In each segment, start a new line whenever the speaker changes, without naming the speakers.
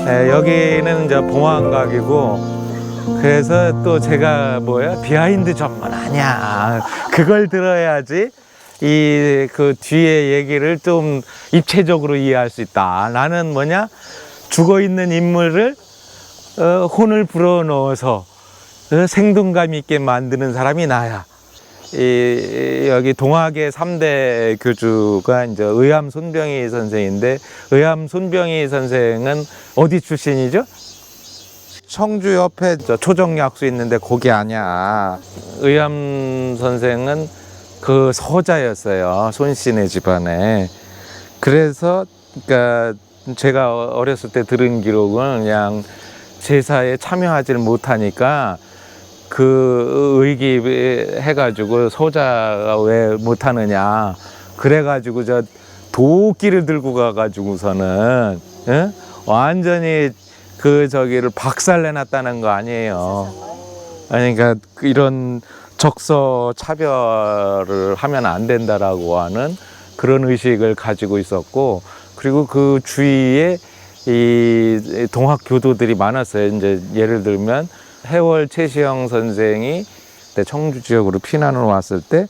여기는 이제 봉황각이고, 그래서 또 제가 비하인드 전문 아니야. 그걸 들어야지 그 뒤에 얘기를 좀 입체적으로 이해할 수 있다. 나는 죽어 있는 인물을 혼을 불어넣어서 생동감 있게 만드는 사람이 나야. 여기 동학의 3대 교주가 이제 의암 손병희 선생인데, 의암 손병희 선생은 어디 출신이죠? 청주 옆에 초정약수 있는데 거기 아니야. 의암 선생은 그 서자였어요. 손씨네 집안에. 그래서 그러니까 제가 어렸을 때 들은 기록은 그냥 제사에 참여하지를 못하니까 그 의기해가지고 서자가 왜 못하느냐, 그래가지고 도끼를 들고 가가지고서는 완전히 저기를 박살내놨다는 거 아니에요. 그러니까 이런 적서 차별을 하면 안 된다라고 하는 그런 의식을 가지고 있었고, 그리고 그 주위에 이 동학 교도들이 많았어요. 이제 예를 들면 해월 최시영 선생이 청주 지역으로 피난을 왔을 때,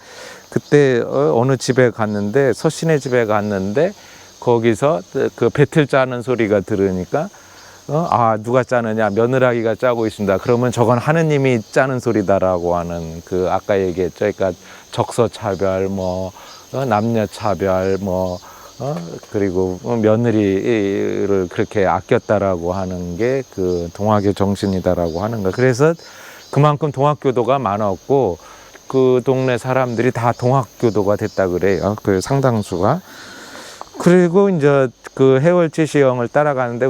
그때 어느 집에 갔는데, 서신의 집에 갔는데 거기서 그 배틀 짜는 소리가 들으니까 누가 짜느냐, 며느라기가 짜고 있습니다. 그러면 저건 하느님이 짜는 소리다라고 하는 그 아까 얘기했죠. 그러니까 적서차별, 남녀차별, 그리고 며느리를 그렇게 아꼈다라고 하는 게 그 동학의 정신이다라고 하는 거. 그래서 그만큼 동학교도가 많았고, 그 동네 사람들이 다 동학교도가 됐다 그래요. 그 상당수가. 그리고 이제 그 해월치시형을 따라가는데,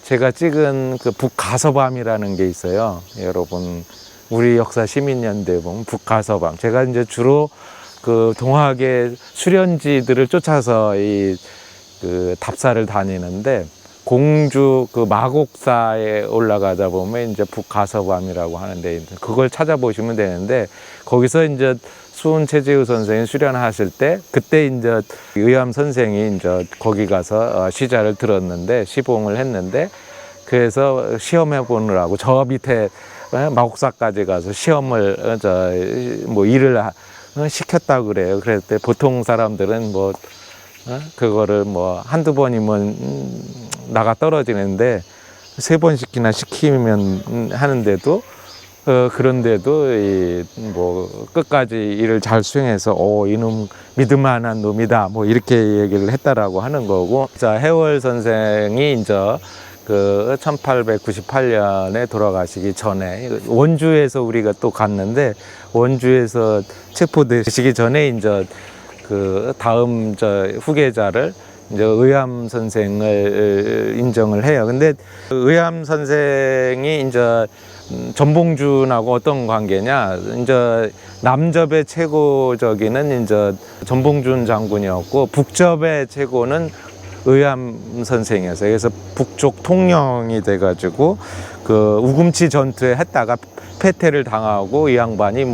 제가 찍은 그 북가서밤이라는 게 있어요. 여러분, 우리 역사 시민연대 보면 북가서밤. 제가 이제 주로 그 동학의 수련지들을 쫓아서 그 답사를 다니는데, 공주 그 마곡사에 올라가다 보면 이제 북가서밤이라고 하는데, 그걸 찾아보시면 되는데, 거기서 이제 수훈 최재우 선생이 수련하실 때, 그때 이제 의암 선생이 이제 거기 가서 시자를 들었는데, 시봉을 했는데, 그래서 시험해 보느라고 저 밑에 마곡사까지 가서 시험을 일을 시켰다고 그래요. 그럴 때 보통 사람들은 그거를 한두 번이면 나가 떨어지는데, 3번씩이나 시키면 하는데도 그런데도 끝까지 일을 잘 수행해서 이놈 믿을만한 놈이다 이렇게 얘기를 했다라고 하는 거고. 자, 해월 선생이 이제 그 1898년에 돌아가시기 전에 원주에서 우리가 또 갔는데, 원주에서 체포되시기 전에 이제 그 다음 후계자를 이제 의암 선생을 인정을 해요. 근데 의암 선생이 이제 전봉준하고 어떤 관계냐, 이제 남접의 최고적이는 이제 전봉준 장군이었고, 북접의 최고는 의암 선생이었어요. 그래서 북쪽 통령이 돼가지고 그 우금치 전투에 했다가 패퇴를 당하고, 이 양반이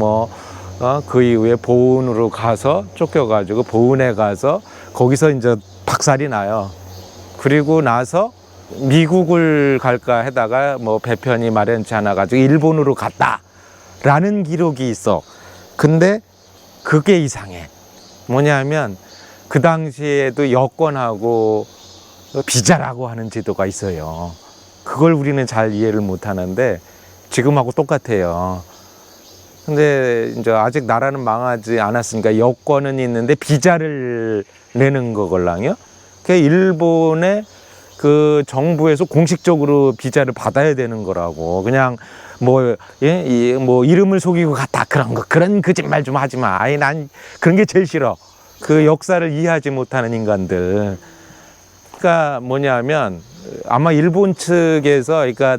그 이후에 보은으로 가서 쫓겨가지고 보은에 가서 거기서 이제 박살이 나요. 그리고 나서 미국을 갈까 하다가 배편이 마련치 않아 가지고 일본으로 갔다라는 기록이 있어. 근데 그게 이상해. 뭐냐면 그 당시에도 여권하고 비자라고 하는 제도가 있어요. 그걸 우리는 잘 이해를 못 하는데 지금하고 똑같아요. 근데 이제 아직 나라는 망하지 않았으니까 여권은 있는데 비자를 내는 거걸랑요. 그 일본의 그 정부에서 공식적으로 비자를 받아야 되는 거라고. 그냥 이름을 속이고 갔다 그런 거짓말 좀 하지 마. 난 그런 게 제일 싫어. 그 역사를 이해하지 못하는 인간들. 그러니까 뭐냐면 아마 일본 측에서, 그러니까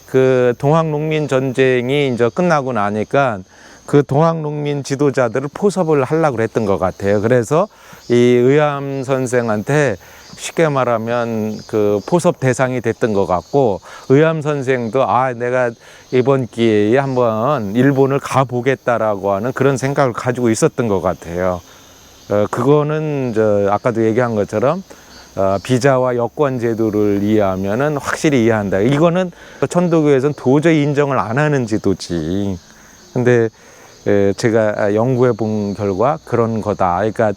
그 동학농민 전쟁이 이제 끝나고 나니까 그 동학농민 지도자들을 포섭을 하려고 했던 것 같아요. 그래서 이 의암 선생한테 쉽게 말하면 그 포섭 대상이 됐던 것 같고, 의암 선생도 내가 이번 기회에 한번 일본을 가보겠다라고 하는 그런 생각을 가지고 있었던 것 같아요. 그거는 아까도 얘기한 것처럼 비자와 여권 제도를 이해하면은 확실히 이해한다. 이거는 천도교에서는 도저히 인정을 안 하는 제도지. 근데 제가 연구해 본 결과 그런 거다. 그러니까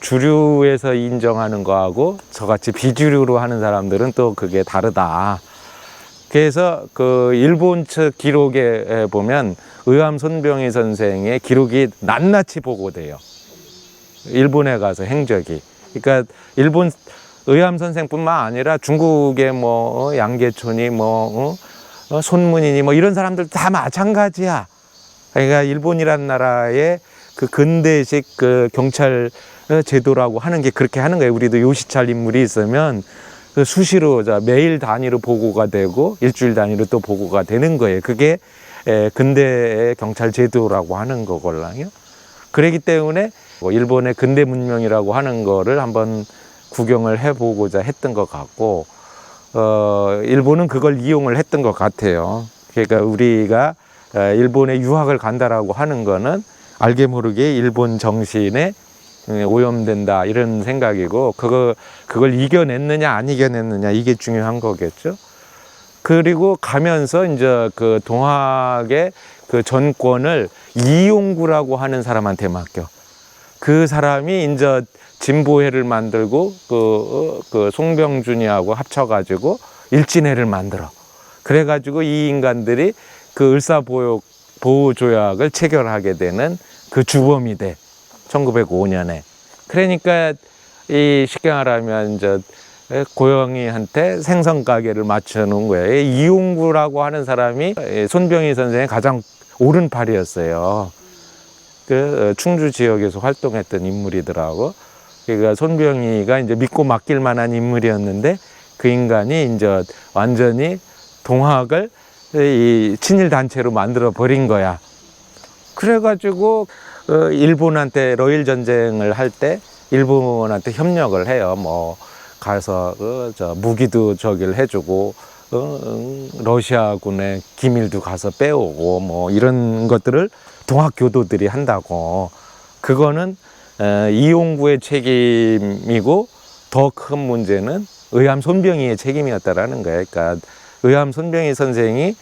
주류에서 인정하는 거하고 저같이 비주류로 하는 사람들은 또 그게 다르다. 그래서 그 일본 측 기록에 보면 의암 손병희 선생의 기록이 낱낱이 보고돼요. 일본에 가서 행적이. 그러니까 일본 의암 선생뿐만 아니라 중국의 뭐 양계촌이 뭐 손문이니 뭐 이런 사람들 다 마찬가지야. 그러니까 일본이란 나라의 그 근대식 그 경찰 제도라고 하는 게 그렇게 하는 거예요. 우리도 요시찰 인물이 있으면 그 수시로 매일 단위로 보고가 되고 일주일 단위로 또 보고가 되는 거예요. 그게 근대의 경찰 제도라고 하는 거걸랑요. 그렇기 때문에 일본의 근대 문명이라고 하는 거를 한번 구경을 해보고자 했던 것 같고, 일본은 그걸 이용을 했던 것 같아요. 그러니까 우리가 일본에 유학을 간다라고 하는 거는 알게 모르게 일본 정신에 오염된다 이런 생각이고, 그걸 이겨냈느냐 안 이겨냈느냐 이게 중요한 거겠죠. 그리고 가면서 이제 그 동학의 그 전권을 이용구라고 하는 사람한테 맡겨. 그 사람이 이제 진보회를 만들고 그 송병준이하고 합쳐가지고 일진회를 만들어. 그래가지고 이 인간들이 그 을사보호조약을 체결하게 되는 그 주범이 돼. 1905년에. 그러니까 이 쉽게 말하면 이제 고영이한테 생선 가게를 맞춰놓은 거예요. 이용구라고 하는 사람이 손병희 선생의 가장 오른팔이었어요. 그 충주 지역에서 활동했던 인물이더라고. 그러니까 손병희가 이제 믿고 맡길 만한 인물이었는데 그 인간이 이제 완전히 동학을 이 친일 단체로 만들어 버린 거야. 그래가지고 일본한테 러일 전쟁을 할 때 일본한테 협력을 해요. 뭐 가서 무기도 저기를 해주고 러시아군의 기밀도 가서 빼오고 뭐 이런 것들을 동학 교도들이 한다고. 그거는 이용구의 책임이고 더 큰 문제는 의암 손병희의 책임이었다라는 거예요. 그러니까 의암 손병희 선생이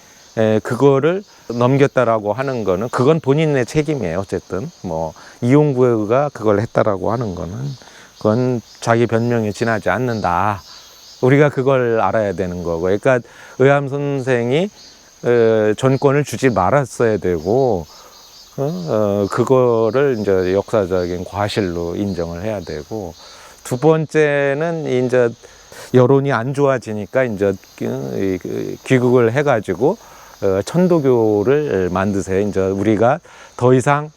그거를 넘겼다라고 하는 거는 그건 본인의 책임이에요. 어쨌든 뭐 이용구가 그걸 했다라고 하는 거는 그건 자기 변명에 지나지 않는다. 우리가 그걸 알아야 되는 거고. 그러니까 의암 선생이 전권을 주지 말았어야 되고 그거를 이제 역사적인 과실로 인정을 해야 되고, 두 번째는 이제 여론이 안 좋아지니까 이제 귀국을 해가지고 천도교를 만드세요. 이제 우리가 더 이상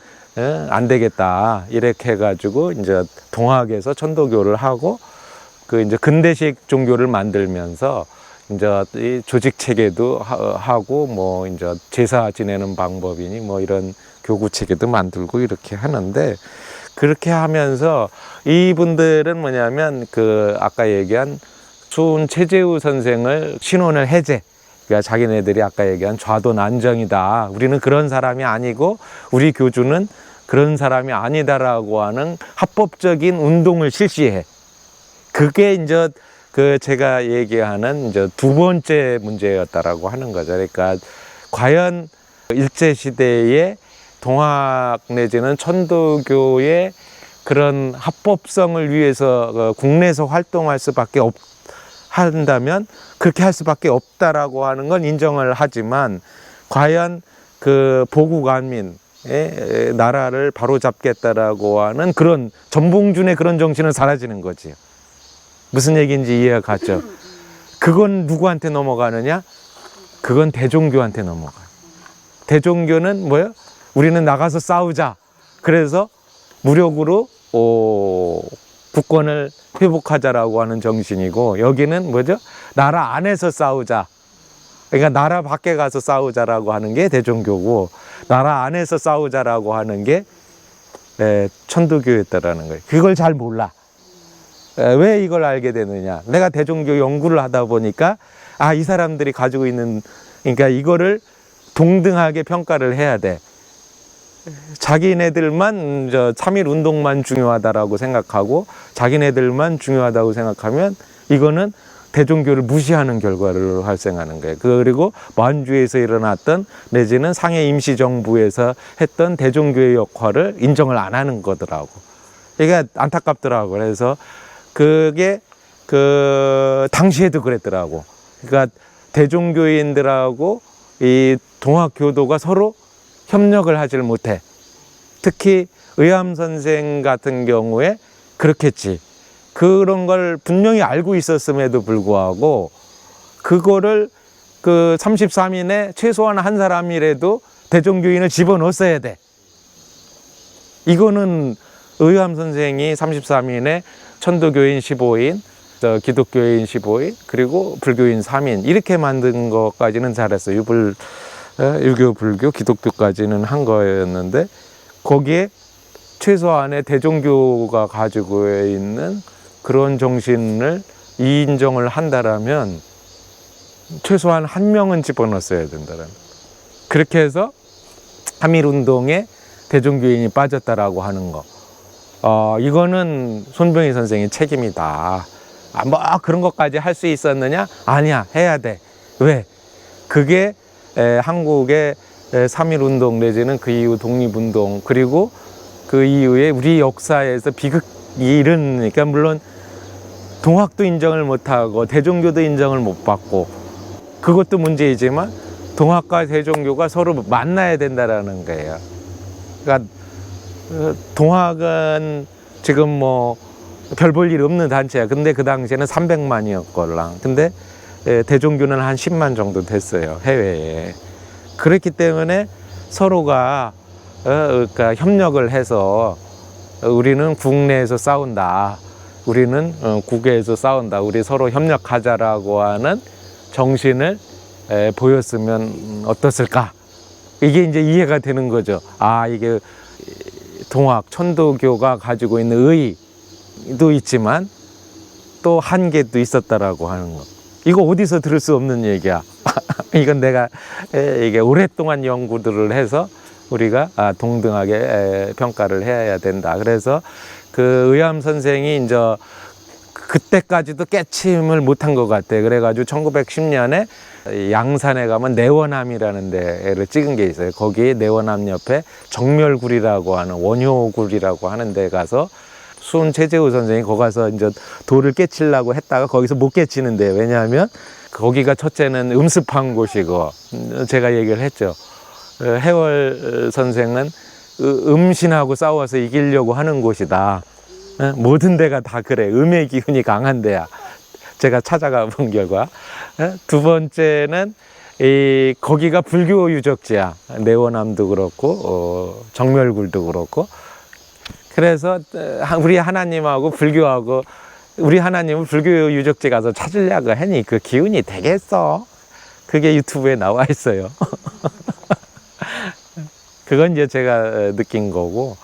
안 되겠다 이렇게 해가지고 이제 동학에서 천도교를 하고 그 이제 근대식 종교를 만들면서 이제 이 조직 체계도 하고 뭐 이제 제사 지내는 방법이니 뭐 이런 교구 체계도 만들고 이렇게 하는데, 그렇게 하면서 이분들은 뭐냐면 그 아까 얘기한 수훈 최재우 선생을 신원을 해제. 그러니까 자기네들이 아까 얘기한 좌도 난정이다. 우리는 그런 사람이 아니고 우리 교주는 그런 사람이 아니다라고 하는 합법적인 운동을 실시해. 그게 이제 그 제가 얘기하는 이제 두 번째 문제였다라고 하는 거죠. 그러니까 과연 일제 시대에 동학 내지는 천도교의 그런 합법성을 위해서 국내에서 활동할 수밖에 한다면 그렇게 할 수밖에 없다라고 하는 건 인정을 하지만, 과연 그 보국안민의 나라를 바로잡겠다라고 하는 그런 전봉준의 그런 정신은 사라지는 거지. 무슨 얘기인지 이해가 갔죠? 그건 누구한테 넘어가느냐? 그건 대종교한테 넘어가. 대종교는 뭐예요? 우리는 나가서 싸우자. 그래서 무력으로 국권을 회복하자라고 하는 정신이고, 여기는 뭐죠? 나라 안에서 싸우자. 그러니까 나라 밖에 가서 싸우자라고 하는 게 대종교고, 나라 안에서 싸우자라고 하는 게 천도교였다라는 거예요. 그걸 잘 몰라. 왜 이걸 알게 되느냐? 내가 대종교 연구를 하다 보니까 이 사람들이 가지고 있는, 그러니까 이거를 동등하게 평가를 해야 돼. 자기네들만 3.1 운동만 중요하다라고 생각하고 자기네들만 중요하다고 생각하면 이거는 대종교를 무시하는 결과를 발생하는 거예요. 그리고 만주에서 일어났던 내지는 상해 임시정부에서 했던 대종교의 역할을 인정을 안 하는 거더라고. 이게 안타깝더라고. 그래서 그게 당시에도 그랬더라고. 그러니까 대종교인들하고 이 동학교도가 서로 협력을 하질 못해. 특히 의암 선생 같은 경우에 그렇겠지. 그런 걸 분명히 알고 있었음에도 불구하고 그거를 그 33인에 최소한 한 사람이라도 대종교인을 집어넣었어야 돼. 이거는 의암 선생이 33인에 천도교인 15인, 기독교인 15인, 그리고 불교인 3인 이렇게 만든 것까지는 잘했어요. 유교, 불교, 기독교까지는 한 거였는데 거기에 최소한의 대종교가 가지고 있는 그런 정신을 인정을 한다라면 최소한 한 명은 집어넣었어야 된다라는. 그렇게 해서 3.1 운동에 대종교인이 빠졌다라고 하는 거. 이거는 손병희 선생의 책임이다. 뭐 그런 것까지 할 수 있었느냐? 아니야, 해야 돼. 왜? 그게 한국의 3.1 운동 내지는 그 이후 독립운동 그리고 그 이후에 우리 역사에서 비극이 일으니까 물론 동학도 인정을 못하고 대종교도 인정을 못 받고 그것도 문제이지만 동학과 대종교가 서로 만나야 된다라는 거예요. 그러니까 동학은 지금 뭐 별 볼 일 없는 단체야. 근데 그 당시에는 300만이었걸랑. 근데 대종교는 한 10만 정도 됐어요. 해외에. 그렇기 때문에 서로가 그러니까 협력을 해서 우리는 국내에서 싸운다. 우리는 국외에서 싸운다. 우리 서로 협력하자라고 하는 정신을 보였으면 어떻을까? 이게 이제 이해가 되는 거죠. 아, 이게 동학, 천도교가 가지고 있는 의의도 있지만 또 한계도 있었다라고 하는 거. 이거 어디서 들을 수 없는 얘기야. 이건 내가 이게 오랫동안 연구들을 해서 우리가 동등하게 평가를 해야 된다. 그래서 그 의암 선생이 이제 그때까지도 깨침을 못한 것 같아. 그래가지고 1910년에 양산에 가면 내원암이라는 데를 찍은 게 있어요. 거기 내원암 옆에 정멸굴이라고 하는 원효굴이라고 하는 데 가서 수은 최재우 선생이 거기 가서 이제 돌을 깨치려고 했다가 거기서 못 깨치는데요. 왜냐하면 거기가 첫째는 음습한 곳이고 제가 얘기를 했죠. 해월 선생은 음신하고 싸워서 이기려고 하는 곳이다. 모든 데가 다 그래. 음의 기운이 강한 데야. 제가 찾아가 본 결과. 두 번째는 거기가 불교 유적지야. 내원암도 그렇고 정멸굴도 그렇고. 그래서 우리 하나님하고 불교하고 우리 하나님을 불교 유적지 가서 찾으려고 하니 그 기운이 되겠어? 그게 유튜브에 나와 있어요. 그건 이제 제가 느낀 거고.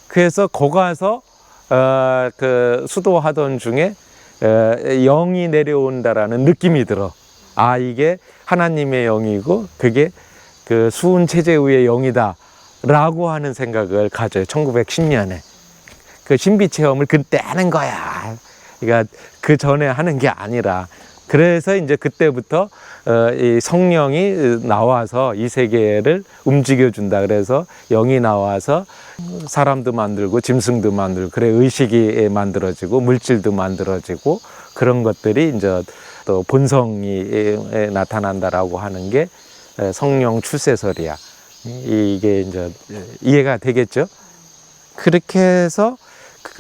그래서 거기 가서 그 수도하던 중에 영이 내려온다라는 느낌이 들어. 아, 이게 하나님의 영이고 그게 그 수은 최재우의 영이다 라고 하는 생각을 가져요. 1910년에 그 신비 체험을 그때 하는 거야. 그러니까 그 전에 하는 게 아니라. 그래서 이제 그때부터 이 성령이 나와서 이 세계를 움직여준다. 그래서 영이 나와서 사람도 만들고 짐승도 만들고 그래 의식이 만들어지고 물질도 만들어지고 그런 것들이 이제 또 본성이 나타난다라고 하는 게 성령 출세설이야. 이게 이제 이해가 되겠죠? 그렇게 해서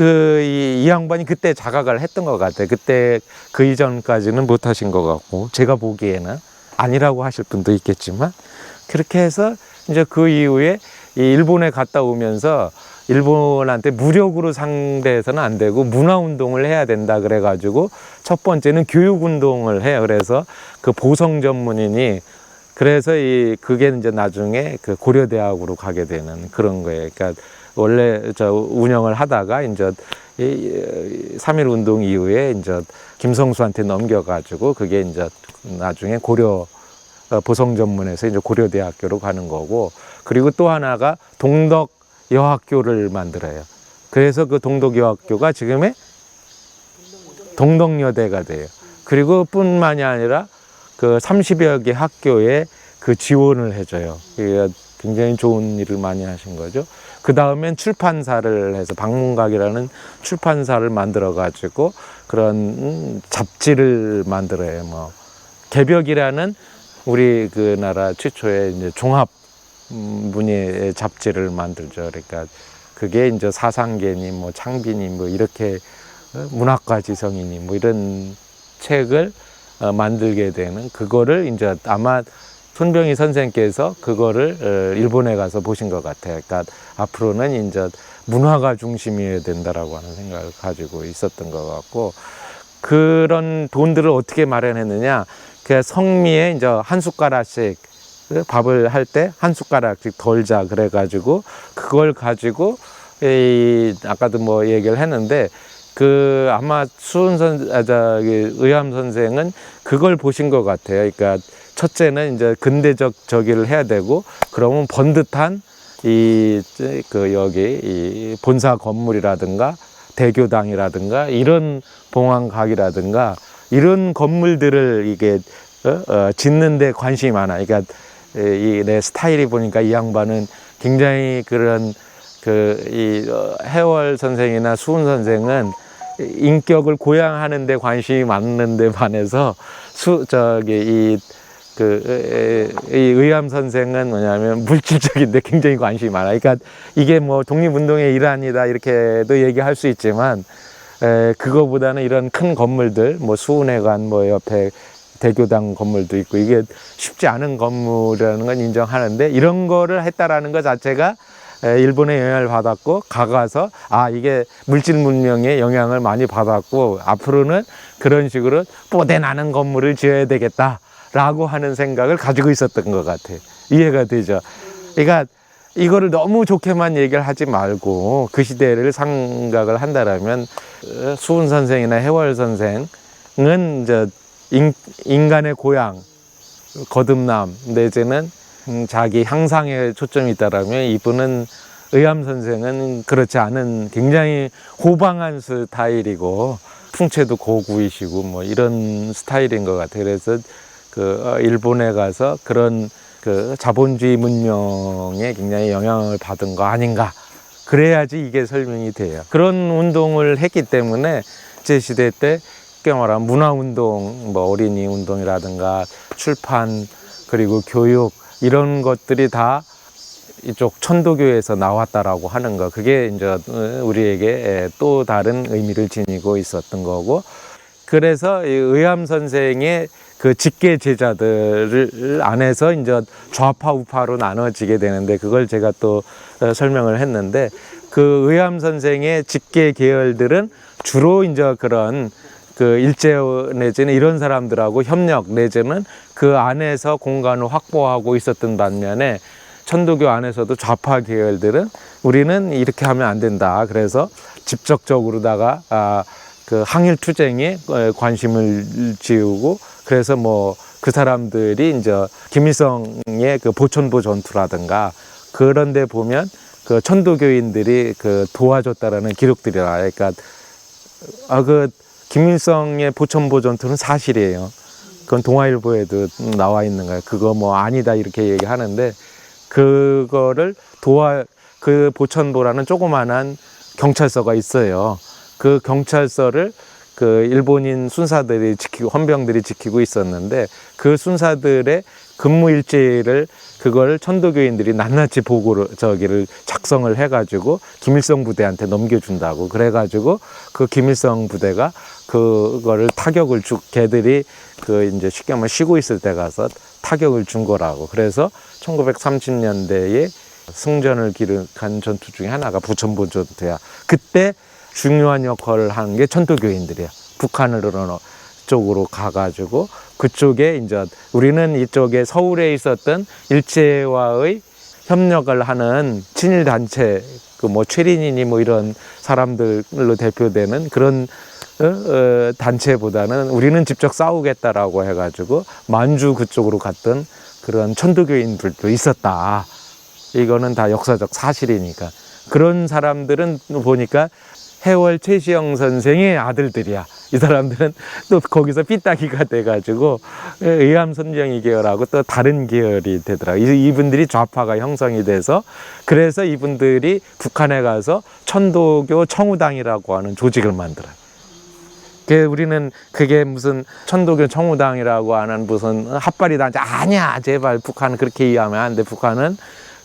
이 양반이 그때 자각을 했던 것 같아요. 그때 그 이전까지는 못 하신 것 같고, 제가 보기에는 아니라고 하실 분도 있겠지만, 그렇게 해서 이제 그 이후에 이 일본에 갔다 오면서 일본한테 무력으로 상대해서는 안 되고 문화운동을 해야 된다. 그래가지고 첫 번째는 교육운동을 해요. 그래서 그 보성 전문인이 그래서 그게 이제 나중에 그 고려대학으로 가게 되는 그런 거예요. 그러니까 원래 운영을 하다가 이제 3.1 운동 이후에 이제 김성수한테 넘겨가지고 그게 이제 나중에 고려 보성전문에서 이제 고려대학교로 가는 거고, 그리고 또 하나가 동덕여학교를 만들어요. 그래서 그 동덕여학교가 지금의 동덕여대가 돼요. 그리고 뿐만이 아니라 그 30여 개 학교에 그 지원을 해줘요. 굉장히 좋은 일을 많이 하신 거죠. 그 다음엔 출판사를 해서 박문각이라는 출판사를 만들어 가지고 그런 잡지를 만들어요. 뭐 개벽이라는 우리 그 나라 최초의 이제 종합 문예 잡지를 만들죠. 그러니까 그게 이제 사상계니 뭐 창비니 뭐 이렇게 문학과 지성이니 뭐 이런 책을 만들게 되는, 그거를 이제 아마 손병희 선생께서 그거를 일본에 가서 보신 것 같아요. 그러니까 앞으로는 이제 문화가 중심이어야 된다라고 하는 생각을 가지고 있었던 것 같고, 그런 돈들을 어떻게 마련했느냐? 그 성미에 이제 한 숟가락씩 밥을 할 때 한 숟가락씩 덜자 그래가지고 그걸 가지고 아까도 뭐 얘기를 했는데, 그 아마 의암 선생은 그걸 보신 것 같아요. 그러니까 첫째는 이제 근대적 저기를 해야 되고, 그러면 번듯한 여기 이 본사 건물이라든가 대교당이라든가 이런 봉황각이라든가 이런 건물들을 이게 짓는 데 관심이 많아. 그러니까 내 스타일이 보니까 이 양반은 굉장히 그런 해월 선생이나 수훈 선생은 인격을 고양하는 데 관심이 많은 데 반해서 이 의암 선생은 뭐냐면 물질적인데 굉장히 관심이 많아. 그러니까 이게 뭐 독립운동의 일환이다 이렇게도 얘기할 수 있지만, 그거보다는 이런 큰 건물들, 뭐 수훈회관 뭐 옆에 대교당 건물도 있고 이게 쉽지 않은 건물이라는 건 인정하는데, 이런 거를 했다라는 것 자체가 일본의 영향을 받았고, 가서 이게 물질 문명의 영향을 많이 받았고 앞으로는 그런 식으로 뽀대 나는 건물을 지어야 되겠다 라고 하는 생각을 가지고 있었던 것 같아요. 이해가 되죠? 그러니까 이거를 너무 좋게만 얘기를 하지 말고 그 시대를 생각을 한다라면, 수훈 선생이나 해월 선생은 이제 인간의 고향, 거듭남 내지는 자기 향상에 초점이 있다라면, 이분은 의암 선생은 그렇지 않은 굉장히 호방한 스타일이고 풍채도 고구이시고 뭐 이런 스타일인 것 같아요. 그래서 일본에 가서 그런 자본주의 문명에 굉장히 영향을 받은 거 아닌가, 그래야지 이게 설명이 돼요. 그런 운동을 했기 때문에 제 시대 때 말하면 문화운동, 뭐 어린이 운동이라든가 출판 그리고 교육 이런 것들이 다 이쪽 천도교에서 나왔다라고 하는 거, 그게 이제 우리에게 또 다른 의미를 지니고 있었던 거고, 그래서 의암 선생의 그 직계 제자들 안에서 이제 좌파 우파로 나눠지게 되는데, 그걸 제가 또 설명을 했는데, 그 의암 선생의 직계 계열들은 주로 이제 그런 일제 내지는 이런 사람들하고 협력 내지는 그 안에서 공간을 확보하고 있었던 반면에, 천도교 안에서도 좌파 계열들은 우리는 이렇게 하면 안 된다. 그래서 직접적으로다가 항일 투쟁에 관심을 지우고, 그래서 뭐 그 사람들이 이제 김일성의 보천보 전투라든가 그런 데 보면 천도교인들이 도와줬다라는 기록들이 나와요. 그러니까 김일성의 보천보 전투는 사실이에요. 그건 동아일보에도 나와 있는 거예요. 그거 뭐 아니다 이렇게 얘기하는데, 그거를 그 보천보라는 조그만한 경찰서가 있어요. 그 경찰서를 일본인 순사들이 지키고 헌병들이 지키고 있었는데, 그 순사들의 근무 일지를 그걸 천도교인들이 낱낱이 보고를 작성을 해가지고 김일성 부대한테 넘겨준다고. 그래가지고 그 김일성 부대가 그거를 타격을 걔들이 이제 쉽게 말하면 쉬고 있을 때 가서 타격을 준 거라고. 그래서 1930년대에 승전을 기록한 전투 중에 하나가 부천보 전투야. 그때 중요한 역할을 하는 게 천도교인들이야. 북한으로 쪽으로 가가지고 그쪽에 이제 우리는 이쪽에 서울에 있었던 일제와의 협력을 하는 친일 단체, 뭐 최린이니 뭐 이런 사람들로 대표되는 그런 단체보다는 우리는 직접 싸우겠다라고 해가지고 만주 그쪽으로 갔던 그런 천도교인들도 있었다. 이거는 다 역사적 사실이니까. 그런 사람들은 보니까 해월 최시영 선생의 아들들이야. 이 사람들은 또 거기서 삐딱이가 돼가지고 의암선정이 계열하고 또 다른 계열이 되더라고. 이분들이 좌파가 형성이 돼서 그래서 이분들이 북한에 가서 천도교 청우당이라고 하는 조직을 만들어요. 우리는 그게 무슨 천도교 청우당이라고 하는 무슨 핫바리 단체 아니야. 제발 북한은 그렇게 이해하면 안 돼. 북한은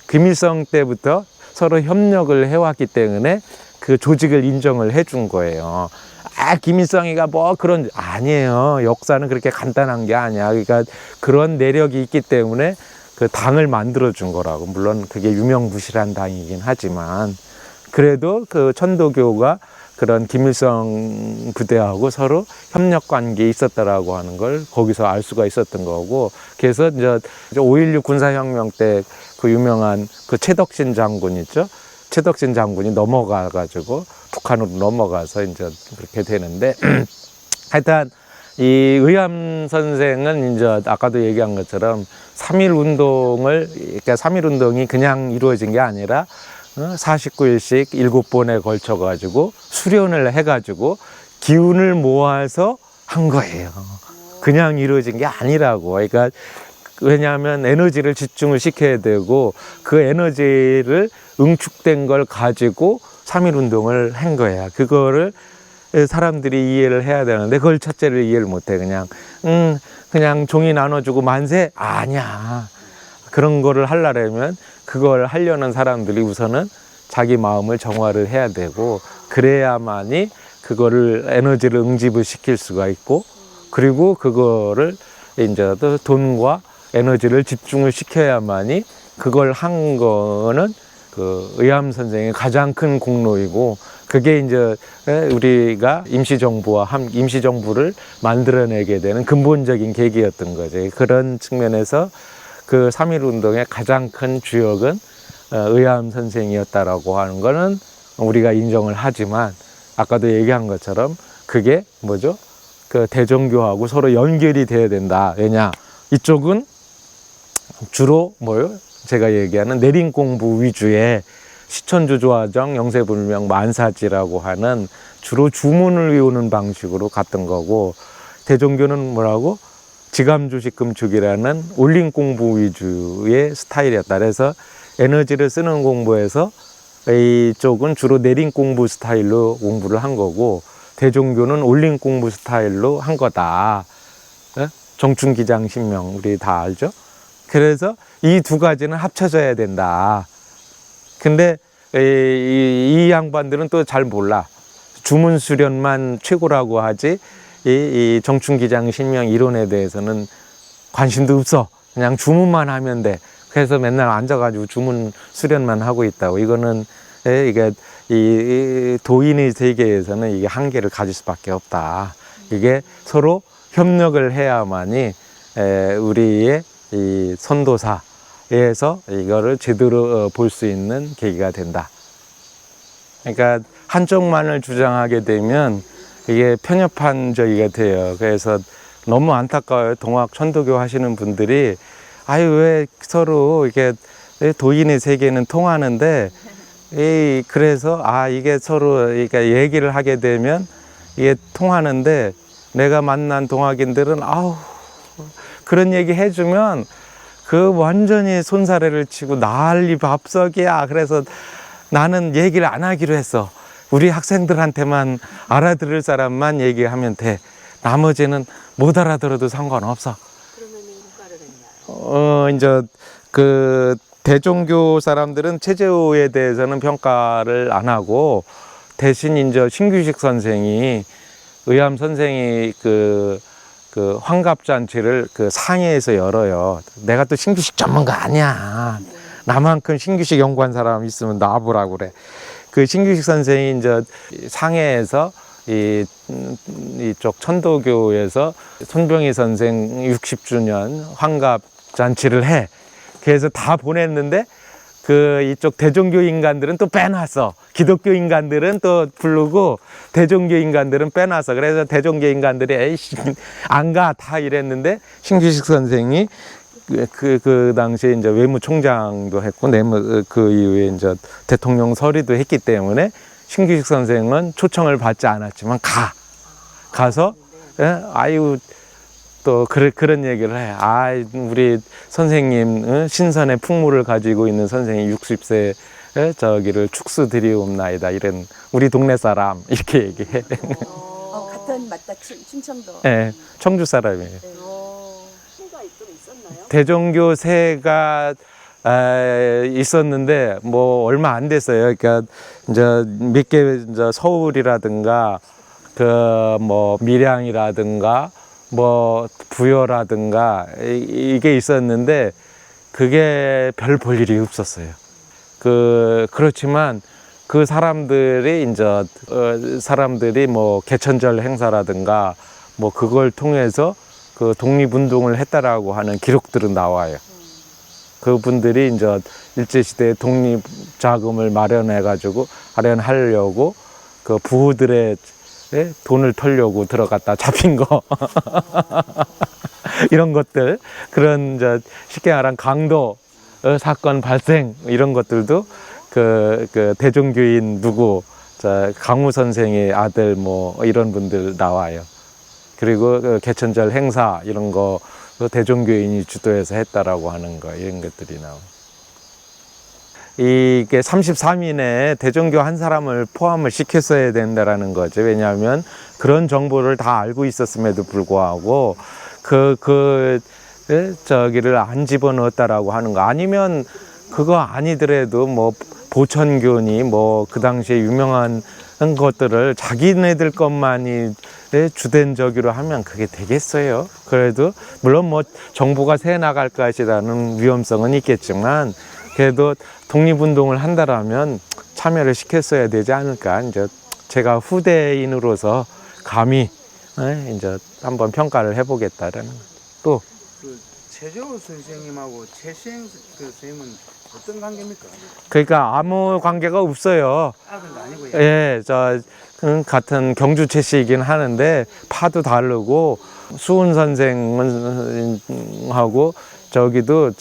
김일성 때부터 서로 협력을 해왔기 때문에 그 조직을 인정을 해준 거예요. 김일성이가 뭐 그런 아니에요. 역사는 그렇게 간단한 게 아니야. 그러니까 그런 내력이 있기 때문에 그 당을 만들어 준 거라고. 물론 그게 유명무실한 당이긴 하지만 그래도 그 천도교가 그런 김일성 부대하고 서로 협력 관계에 있었다라고 하는 걸 거기서 알 수가 있었던 거고. 그래서 이제 5.16 군사혁명 때 그 유명한 그 최덕신 장군 있죠. 최덕신 장군이 넘어가가지고 북한으로 넘어가서 이제 그렇게 되는데 하여튼 이 의암 선생은 이제 아까도 얘기한 것처럼 3.1 운동을 그러니까 3.1 운동이 그냥 이루어진 게 아니라 49일씩 7번에 걸쳐 가지고 수련을 해 가지고 기운을 모아서 한 거예요. 그냥 이루어진 게 아니라고. 그러니까 왜냐하면 에너지를 집중을 시켜야 되고 그 에너지를 응축된 걸 가지고 3.1 운동을 한 거야. 그거를 사람들이 이해를 해야 되는데 그걸 첫째를 이해를 못해. 그냥 종이 나눠주고 만세? 아니야. 그런 거를 하려면 그걸 하려는 사람들이 우선은 자기 마음을 정화를 해야 되고 그래야만이 그거를 에너지를 응집을 시킬 수가 있고 그리고 그거를 이제 또 돈과 에너지를 집중을 시켜야만이 그걸 한 거는 그 의암 선생의 가장 큰 공로이고 그게 이제 우리가 임시정부를 만들어내게 되는 근본적인 계기였던 거죠. 그런 측면에서 그 3.1 운동의 가장 큰 주역은 의암 선생이었다라고 하는 거는 우리가 인정을 하지만 아까도 얘기한 것처럼 그게 뭐죠? 그 대종교하고 서로 연결이 돼야 된다. 왜냐? 이쪽은 주로 뭐요? 제가 얘기하는 내린공부 위주의 시천주조화정, 영세불명, 만사지라고 하는 주로 주문을 외우는 방식으로 갔던 거고 대종교는 뭐라고? 지감주식금축이라는 올린 공부 위주의 스타일이었다. 그래서 에너지를 쓰는 공부에서 이쪽은 주로 내린 공부 스타일로 공부를 한 거고 대종교는 올린 공부 스타일로 한 거다. 정충기장신명 우리 다 알죠? 그래서 이 두 가지는 합쳐져야 된다. 근데 이 양반들은 또 잘 몰라. 주문 수련만 최고라고 하지 이 정충기장신명 이론에 대해서는 관심도 없어. 그냥 주문만 하면 돼. 그래서 맨날 앉아가지고 주문 수련만 하고 있다고. 이거는 이게 이 도인의 세계에서는 이게 한계를 가질 수밖에 없다. 이게 서로 협력을 해야만이 우리의 이 선도사에서 이거를 제대로 볼 수 있는 계기가 된다. 그러니까 한쪽만을 주장하게 되면 이게 편협한 적이 돼요. 그래서 너무 안타까워요. 동학 천도교 하시는 분들이 아유 왜 서로 이게 도인의 세계는 통하는데 그래서 이게 서로 그러니까 얘기를 하게 되면 이게 통하는데 내가 만난 동학인들은 아우 그런 얘기 해주면 그 완전히 손사래를 치고 난리 밥석이야. 그래서 나는 얘기를 안 하기로 했어. 우리 학생들한테만 알아들을 사람만 얘기하면 돼. 나머지는 못 알아들어도 상관없어.
그러면 평가를 했나요?
이제 그 대종교 사람들은 최재우에 대해서는 평가를 안 하고 대신 이제 신규식 선생이 의암 선생이 그 환갑잔치를 그 상해에서 열어요. 내가 또 신규식 전문가 아니야. 나만큼 신규식 연구한 사람 있으면 나보라고 그래. 그 신규식 선생이 이제 상해에서 이쪽 천도교에서 손병희 선생 60주년 환갑잔치를 해. 그래서 다 보냈는데 그 이쪽 대종교 인간들은 또 빼놨어. 기독교 인간들은 또 부르고 대종교 인간들은 빼놔서 그래서 대종교 인간들이 에이씨 안 가 다 이랬는데 신규식 선생이 그 당시에 이제 외무총장도 했고 그 이후에 이제 대통령 서리도 했기 때문에 신규식 선생은 초청을 받지 않았지만 가서 예? 아유 또 그런 얘기를 해. 아 우리 선생님 신선의 풍물을 가지고 있는 선생님 60세 저기를 축수드리옵나이다 이런 우리 동네 사람 이렇게 얘기해.
같은 맞다 충청도.
네, 청주 사람이에요.
세가 좀 있었나요?
대종교세가 있었는데 뭐 얼마 안 됐어요. 그러니까 이제 몇 개 이제 서울이라든가 그 뭐 밀양이라든가 뭐 부여라든가 이게 있었는데 그게 별 볼 일이 없었어요. 그렇지만 그 사람들이 이제 사람들이 뭐 개천절 행사라든가 뭐 그걸 통해서 그 독립운동을 했다라고 하는 기록들은 나와요. 그분들이 이제 일제시대에 독립자금을 마련하려고 그 부부들의 돈을 털려고 들어갔다 잡힌 거. 이런 것들, 그런 이제 쉽게 말하면 강도 사건 발생 이런 것들도 그 대종교인 강우 선생의 아들 뭐 이런 분들 나와요. 그리고 그 개천절 행사 이런 거 대종교인이 주도해서 했다라고 하는 거 이런 것들이 나와요. 이게 33인에 대종교 한 사람을 포함을 시켰어야 된다라는 거죠. 왜냐하면 그런 정보를 다 알고 있었음에도 불구하고 저기를 안 집어넣었다라고 하는 거 아니면 그거 아니더라도 뭐 보천교니 뭐 그 당시에 유명한 것들을 자기네들 것만이 주된 저기로 하면 그게 되겠어요. 그래도 물론 뭐 정부가 새 나갈 것이라는 위험성은 있겠지만 그래도 독립운동을 한다라면 참여를 시켰어야 되지 않을까. 이제 제가 후대인으로서 감히 이제 한번 평가를 해보겠다라는 또.
그 최재호 선생님하고 최시행 그 선생님은 어떤 관계입니까?
그러니까 아무 관계가 없어요.
근데 아니고요.
예, 같은 경주 최씨이긴 하는데 파도 다르고 수훈 선생하고 저기도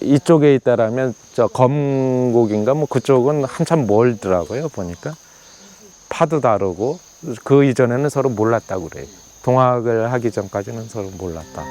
이쪽에 있다라면 검곡인가 뭐 그쪽은 한참 멀더라고요. 보니까 파도 다르고 그 이전에는 서로 몰랐다고 그래요. 동학을 하기 전까지는 서로 몰랐다.